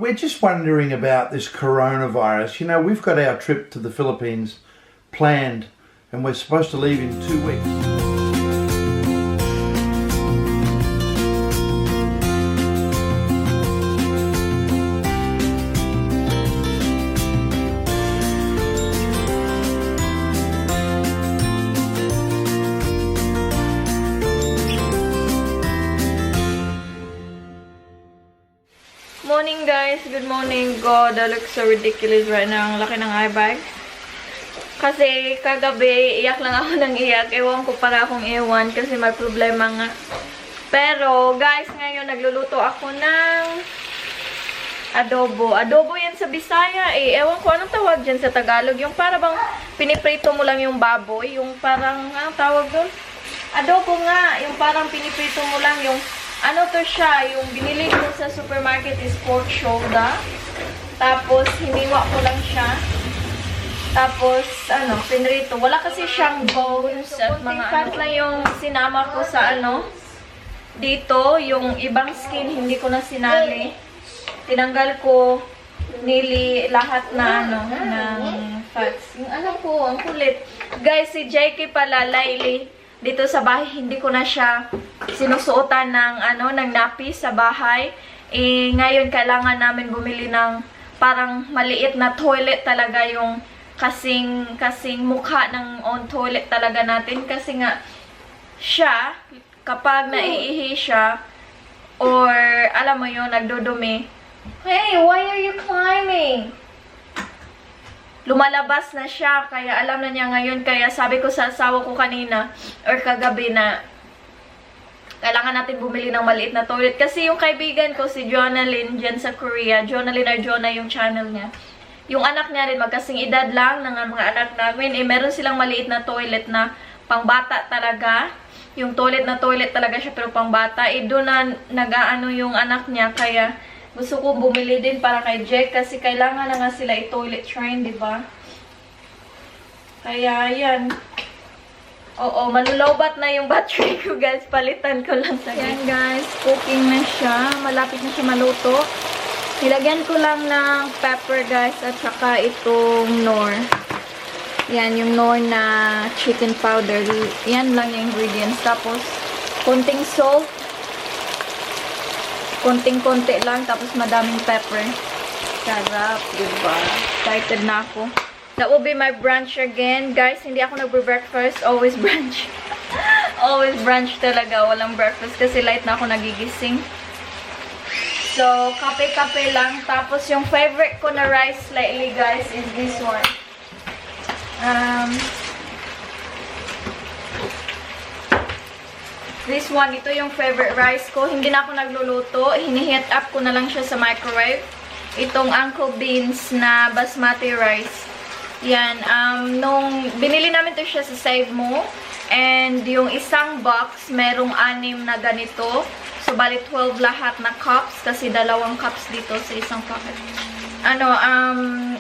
We're just wondering about this coronavirus. You know, we've got our trip to the Philippines planned and we're supposed to leave in 2 weeks. Morning guys, good morning. God, I look so ridiculous right now. Ang laki ng eye bag. Kasi kagabi, iyak lang ako ng iyak. Ewan ko para akong ewan kasi may problema nga. Pero guys, ngayon nagluluto ako ng adobo. Adobo yan sa Bisaya eh. Ewan ko anong tawag dyan sa Tagalog. Yung para bang piniprito mo lang yung baboy. Yung parang, anong tawag doon? Adobo nga. Yung parang piniprito mo lang yung ano to siya, yung binili ko sa supermarket is pork shoulder. Tapos, hiniwa ko lang siya. Tapos, ano, pinrito. Wala kasi siyang bones at mga fat lang yung sinama ko sa ano. Dito, yung ibang skin, hindi ko na sinali. Tinanggal ko nili lahat na ano, ng fats. Yung ano ko, ang kulit. Guys, si JK pala, Laili. Dito sa bahay, hindi ko na siya sinusuotan ng, ano, ng napis sa bahay. Eh, ngayon, kailangan namin bumili ng parang maliit na toilet talaga yung kasing mukha ng own toilet talaga natin. Kasi nga, siya, kapag naiihi siya, or, alam mo yun, nagdudumi, hey, why are you climbing? Lumalabas na siya, kaya alam na niya ngayon, kaya sabi ko sa asawa ko kanina, or kagabi na, kailangan natin bumili ng maliit na toilet. Kasi yung kaibigan ko, si Jonalyn, dyan sa Korea, Jonalyn or Jonah yung channel niya, yung anak niya rin, magkasing edad lang ng mga anak namin, eh meron silang maliit na toilet na pangbata talaga, yung toilet na toilet talaga siya, pero pangbata, eh doon na nag-aano yung anak niya, kaya, gusto ko bumili din para kay Jack kasi kailangan na nga sila i-toilet train, di ba? Kaya, yan. Oo, manulawbat na yung battery ko, guys. Palitan ko lang sa yan, guys. Cooking na siya. Malapit na siya maluto. Nilagyan ko lang ng pepper, guys, at saka itong nor. Yan, yung nor na chicken powder. Yan lang yung ingredients. Tapos, konting salt. Konting-konti lang, tapos madaming pepper. Sarap, diba? Excited na ako. That will be my brunch again. Guys, hindi ako nagbe-breakfast. Always brunch. Always brunch talaga. Walang breakfast kasi late na ako nagigising. So, kape-kape lang. Tapos, yung favorite ko na rice lately, guys, is this one. This one, ito yung favorite rice ko. Hindi na ako nagluluto. Hini-heat up ko na lang siya sa microwave. Itong Uncle Beans na basmati rice. Yan. Nung binili namin to siya sa Save Mo. And yung isang box, merong 6 na ganito. So, bali 12 lahat na cups. Kasi 2 cups dito sa isang packet. Ano,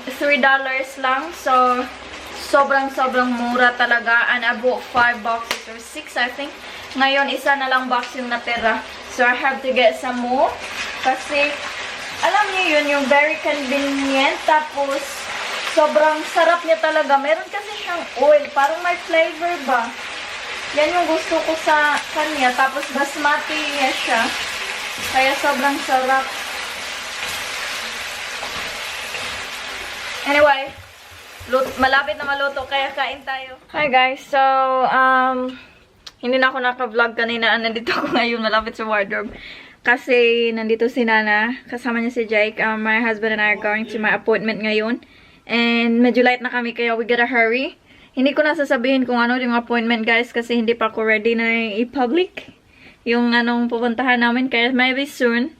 $3 lang. So, sobrang mura talaga. And I bought 5 boxes or 6, I think. Ngayon, isa na lang box yung natira. So, I have to get some more. Kasi, alam niyo yun, yung very convenient. Tapos, sobrang sarap niya talaga. Meron kasi siyang oil. Parang may flavor ba? Yan yung gusto ko sa kanya. Tapos, basmati niya siya. Kaya, sobrang sarap. Anyway, malapit na maluto. Kaya, kain tayo. Hi guys. So, hindi na ako naka-vlog kanina. Nandito ako ngayon malapit sa wardrobe. Kasi nandito si Nana. Kasama niya si Jake. My husband and I are going to my appointment ngayon. And medyo late na kami kaya we gotta hurry. Hindi ko na sasabihin kung ano yung appointment guys. Kasi hindi pa ako ready na i-public. Yung anong pupuntahan namin. Kaya maybe soon.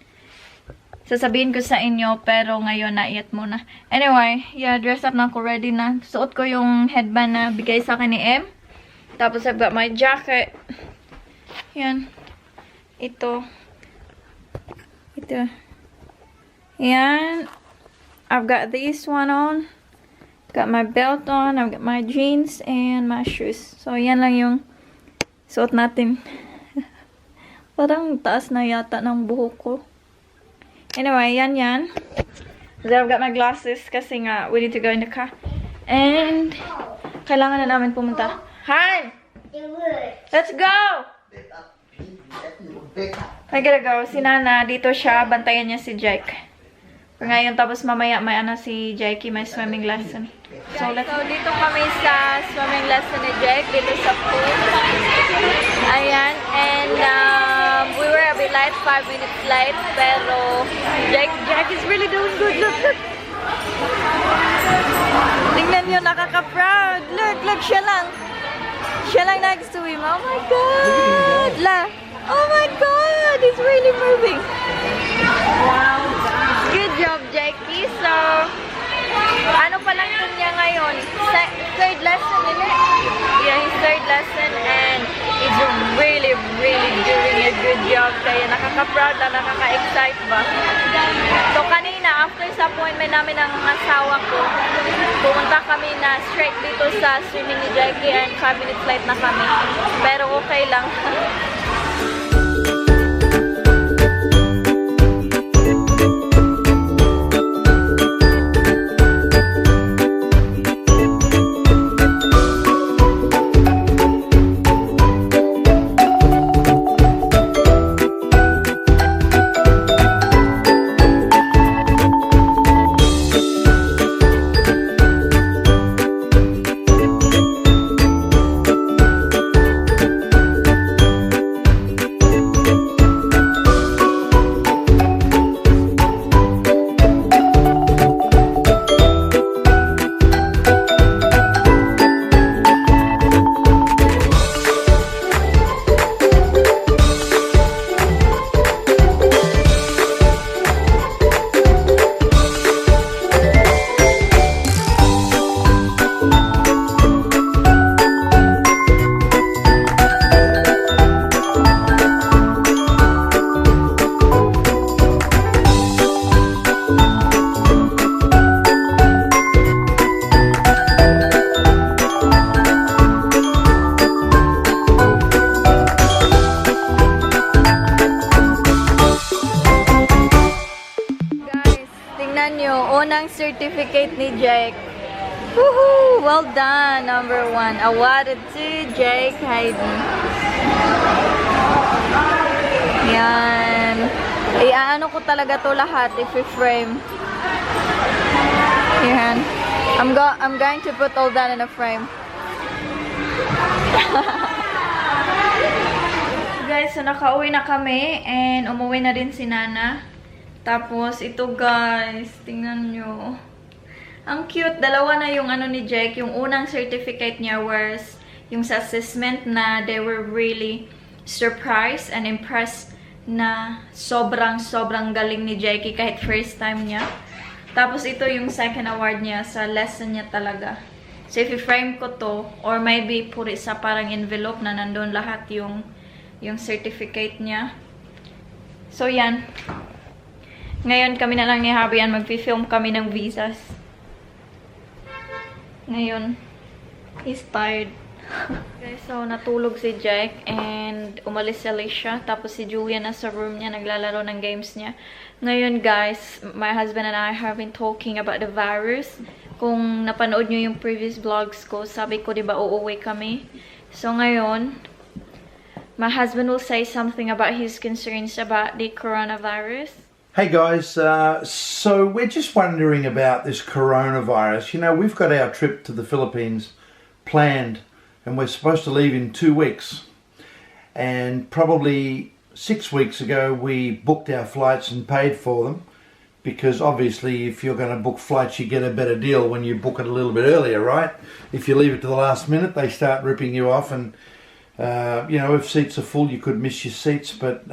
Sasabihin ko sa inyo. Pero ngayon na-iat muna. Anyway, yeah, dress up na ako. Ready na. Suot ko yung headband na bigay sa akin ni M. Tapos, I've got my jacket. Yan. Ito. Yan. I've got this one on. Got my belt on. I've got my jeans and my shoes. So, yan lang yung suot natin. Parang taas na yata ng buhok ko. Anyway, yan. So I've got my glasses kasi nga we need to go in the car. And kailangan na namin pumunta. Han! Let's go! I gotta go. Si Nana, dito siya. Bantayan niya si Jake. Ngayon, tapos mamaya may si Jakey, may swimming lesson. So, dito kami sa swimming lesson ni Jake, dito sa pool. Ayan. And we were a bit late, 5 minutes late. Pero Jake is really doing good. Look. Tingnan nyo, nakaka-proud. Look, siya lang. Siya lang next to him. Oh my God! Oh my God! He's really moving. Wow. Good job, Jakey. So, ano pa lang yun niya ngayon? Third lesson, isn't it? Yeah, his third lesson. And he's really doing a good job. Kaya nakaka-proud na, nakaka-excite ba? So, kanina, after sa appointment namin ng asawa ko, pumunta kami na straight dito sa swimming ni Jakey and 5 minutes late na kami. Pero okay lang. Certificate ni Jake. Woohoo! Well done, number 1. Awarded to Jake Hayden. Yan. Iaano ko talaga to lahat if i-frame. Yan. I'm going to put all that in a frame. Guys, so nakauwi na kami and umuwi na din si Nana. Tapos, ito guys, tingnan nyo. Ang cute. Dalawa na yung ano ni Jake. Yung unang certificate niya was yung sa assessment na they were really surprised and impressed na sobrang galing ni Jakey kahit first time niya. Tapos, ito yung second award niya sa lesson niya talaga. So, if i-frame ko to, or maybe put it sa parang envelope na nandun lahat yung certificate niya. So, yan. Ngayon, kami na lang ni Harvey mag-film kami ng visas. Ngayon, he's tired. Okay, so natulog si Jake and umalis si Alicia. Tapos si Julia nasa room niya, naglalaro ng games niya. Ngayon, guys, my husband and I have been talking about the virus. Kung napanood nyo yung previous vlogs ko, sabi ko, diba, uuwi kami. So ngayon, my husband will say something about his concerns about the coronavirus. Hey guys, so we're just wondering about this coronavirus. You know, we've got our trip to the Philippines planned and we're supposed to leave in 2 weeks. And probably 6 weeks ago we booked our flights and paid for them, because obviously if you're going to book flights you get a better deal when you book it a little bit earlier, right? If you leave it to the last minute they start ripping you off, and you know, if seats are full, you could miss your seats, but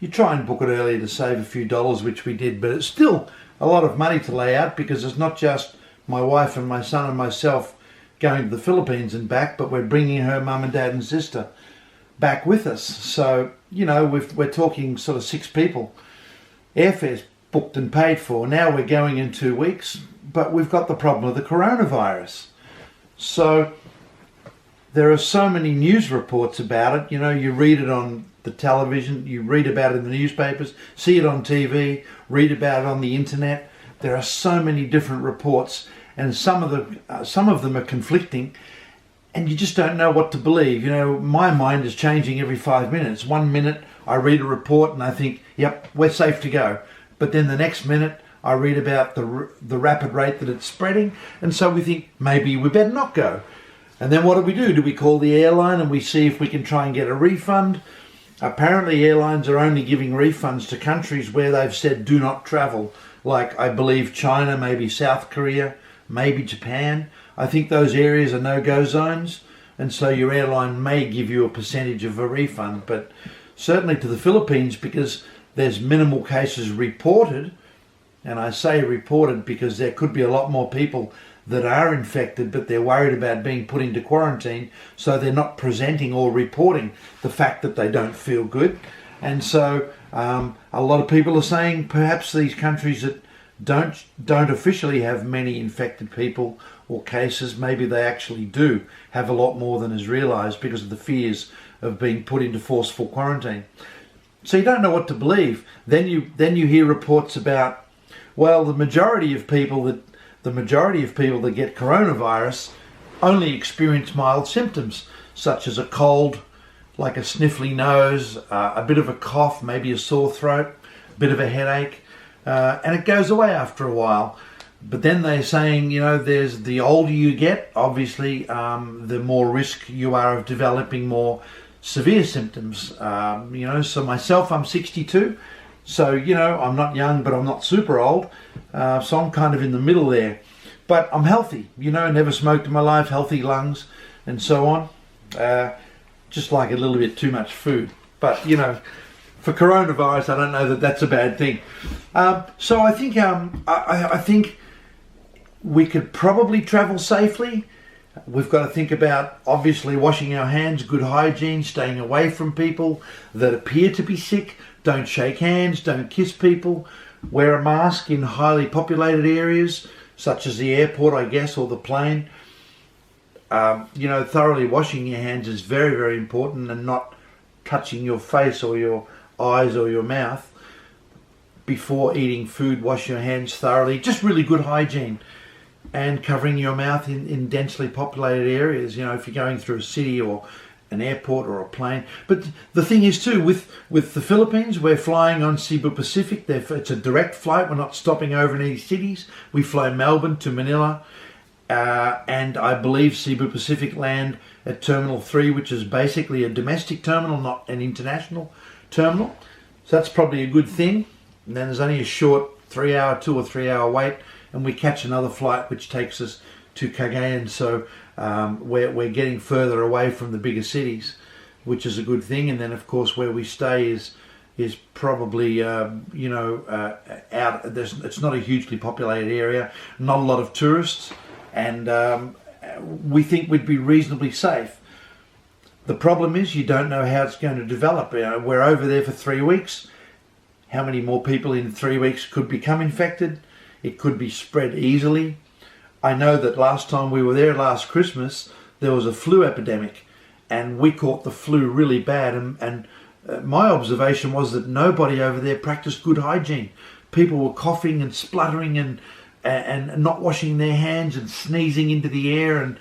you try and book it earlier to save a few dollars, which we did. But it's still a lot of money to lay out, because it's not just my wife and my son and myself going to the Philippines and back, but we're bringing her mum and dad and sister back with us. So, you know, we're talking sort of 6 people. Airfare's booked and paid for. Now we're going in 2 weeks, but we've got the problem of the coronavirus. So there are so many news reports about it. You know, you read it on the television, you read about it in the newspapers, see it on TV, read about it on the internet. There are so many different reports, and some of them are conflicting, and you just don't know what to believe. You know, my mind is changing every 5 minutes. 1 minute I read a report and I think, yep, we're safe to go. But then the next minute I read about the rapid rate that it's spreading, and so we think maybe we better not go. And then what do? Do we call the airline and we see if we can try and get a refund? Apparently airlines are only giving refunds to countries where they've said do not travel, like I believe China, maybe South Korea, maybe Japan. I think those areas are no-go zones, and so your airline may give you a percentage of a refund. But certainly to the Philippines, because there's minimal cases reported, and I say reported because there could be a lot more people that are infected, but they're worried about being put into quarantine, so they're not presenting or reporting the fact that they don't feel good. And so a lot of people are saying perhaps these countries that don't officially have many infected people or cases, maybe they actually do have a lot more than is realised because of the fears of being put into forceful quarantine. So you don't know what to believe. Then you hear reports about, well, the majority of people that get coronavirus only experience mild symptoms, such as a cold, like a sniffly nose, a bit of a cough, maybe a sore throat, a bit of a headache, and it goes away after a while. But then they're saying, you know, there's the older you get, obviously, the more risk you are of developing more severe symptoms. You know, so myself, I'm 62. So, you know, I'm not young, but I'm not super old. So I'm kind of in the middle there. But I'm healthy, you know, never smoked in my life, healthy lungs and so on. Just like a little bit too much food. But, you know, for coronavirus, I don't know that that's a bad thing. So I think I think we could probably travel safely. We've got to think about, obviously, washing our hands, good hygiene, staying away from people that appear to be sick. Don't shake hands, don't kiss people. Wear a mask in highly populated areas, such as the airport, I guess, or the plane. You know, thoroughly washing your hands is very, very important, and not touching your face or your eyes or your mouth. Before eating food, wash your hands thoroughly. Just really good hygiene. And covering your mouth in densely populated areas, you know, if you're going through a city or an airport or a plane. But the thing is too, with the Philippines, we're flying on Cebu Pacific. It's a direct flight. We're not stopping over in any cities. We fly Melbourne to Manila, and I believe Cebu Pacific land at Terminal 3, which is basically a domestic terminal, not an international terminal. So that's probably a good thing. And then there's only a short 2 or 3 hour wait, and we catch another flight which takes us to Cagayan. So we're getting further away from the bigger cities, which is a good thing. And then of course where we stay is probably out. It's not a hugely populated area, not a lot of tourists, and we think we'd be reasonably safe. The problem is you don't know how it's going to develop. We're over there for 3 weeks. How many more people in 3 weeks could become infected? It could be spread easily. I know that last time we were there, last Christmas, there was a flu epidemic, and we caught the flu really bad. And my observation was that nobody over there practiced good hygiene. People were coughing and spluttering and not washing their hands and sneezing into the air, and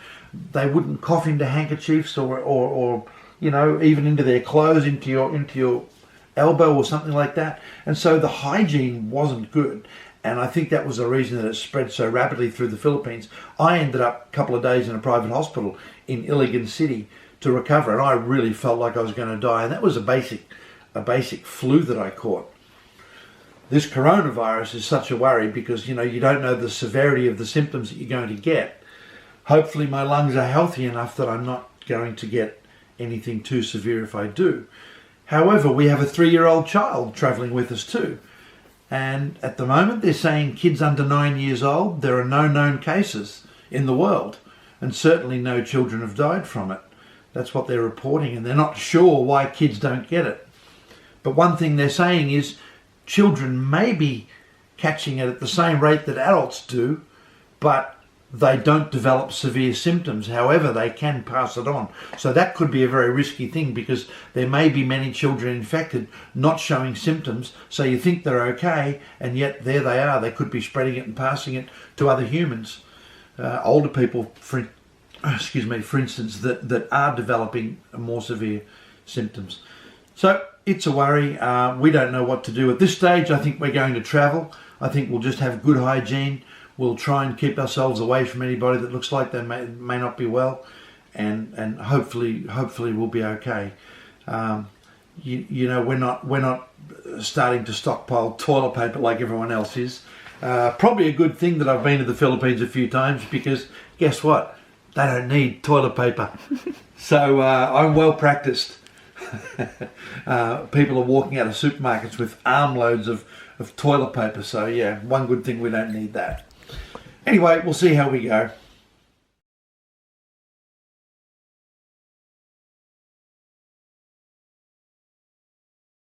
they wouldn't cough into handkerchiefs or you know, even into their clothes, into your elbow or something like that. And so the hygiene wasn't good. And I think that was the reason that it spread so rapidly through the Philippines. I ended up a couple of days in a private hospital in Iligan City to recover, and I really felt like I was going to die. And that was a basic flu that I caught. This coronavirus is such a worry because, you know, you don't know the severity of the symptoms that you're going to get. Hopefully my lungs are healthy enough that I'm not going to get anything too severe if I do. However, we have a 3-year-old child travelling with us too. And at the moment they're saying kids under 9 years old, there are no known cases in the world, and certainly no children have died from it. That's what they're reporting, and they're not sure why kids don't get it. But one thing they're saying is children may be catching it at the same rate that adults do, but they don't develop severe symptoms. However, they can pass it on. So that could be a very risky thing, because there may be many children infected not showing symptoms. So you think they're okay, and yet there they are. They could be spreading it and passing it to other humans. Older people, for instance, that are developing more severe symptoms. So it's a worry. We don't know what to do at this stage. I think we're going to travel. I think we'll just have good hygiene. We'll try and keep ourselves away from anybody that looks like they may not be well, and hopefully we'll be okay. We're not starting to stockpile toilet paper like everyone else is. Probably a good thing that I've been to the Philippines a few times, because guess what? They don't need toilet paper. So I'm well practiced. People are walking out of supermarkets with armloads of toilet paper. So yeah, one good thing, we don't need that. Anyway, we'll see how we go.